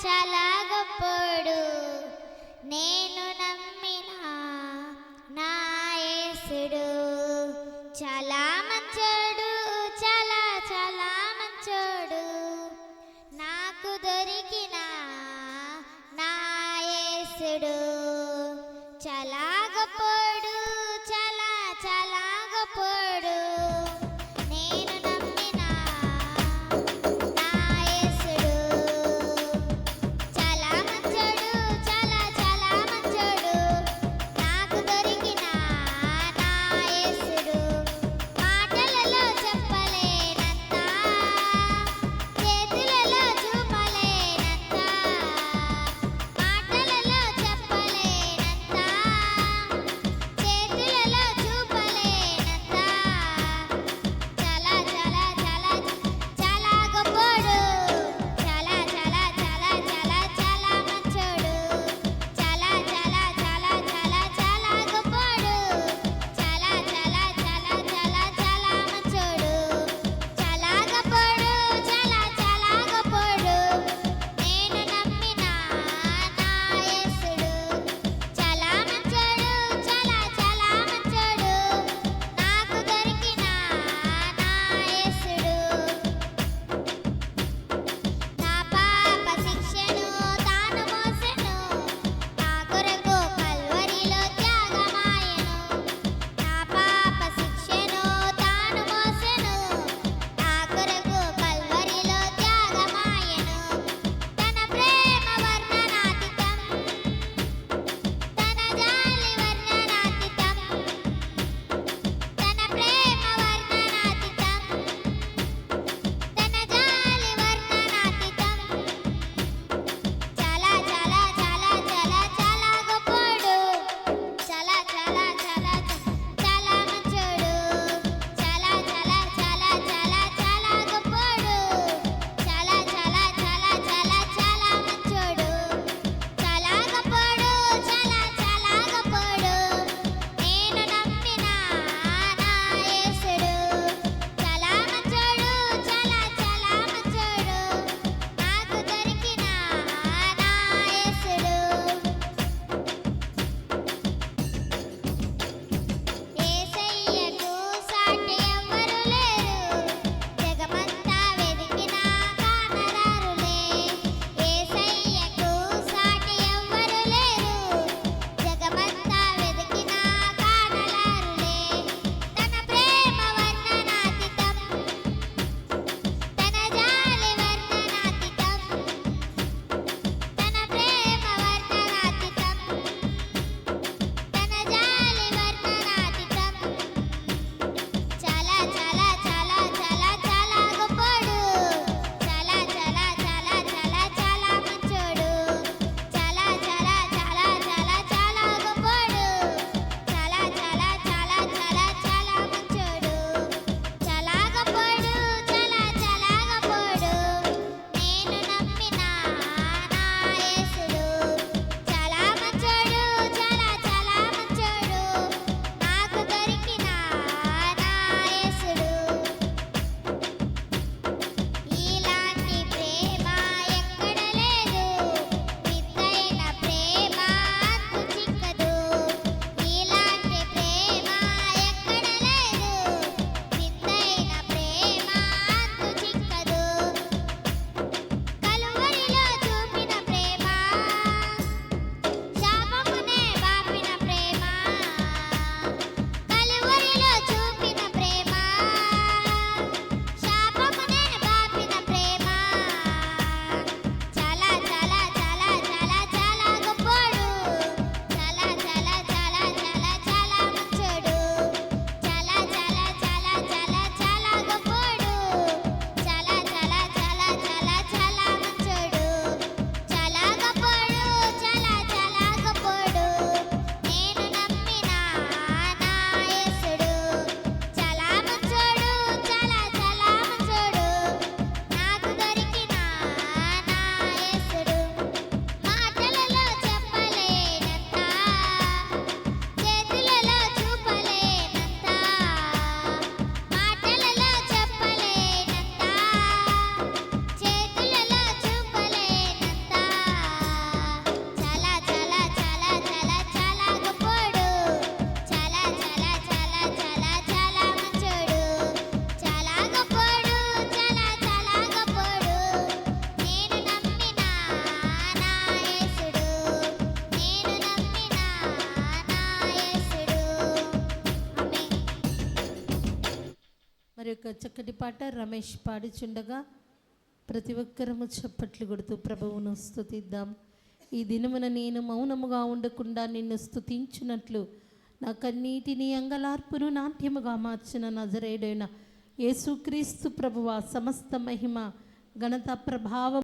చాలా గొప్పోడు. నేను నమ్మిన నా యేసుడు చాలా మంచోడు, చాలా చాలా మంచోడు. నాకు దొరికిన నా యేసుడు చాలా గొప్పోడు, చాలా చాలా గొప్పోడు. నేను నమ్మిన నా యేసుడు చాలా మంచోడు, చాలా చాలా మంచోడు. నాకు దొరికిన నా యేసుడు మాటలలో చెప్పలేనంత, చేతులలో చూపలేనంత, మాటలలో చెప్పలేనంత, మరి యొక్క చక్కటి పాట రమేష్ పాడిచుండగా ప్రతి ఒక్కరము చప్పట్లు కొడుతూ ప్రభువును స్తుతిద్దాం. ఈ దినమున నేను మౌనముగా ఉండకుండా నిన్ను స్తుతించినట్లు నా కన్నీటిని అంగలార్పును నాట్యముగా మార్చిన నజరేయుడైన యేసుక్రీస్తు ప్రభువా, సమస్త మహిమ ఘనత ప్రభావం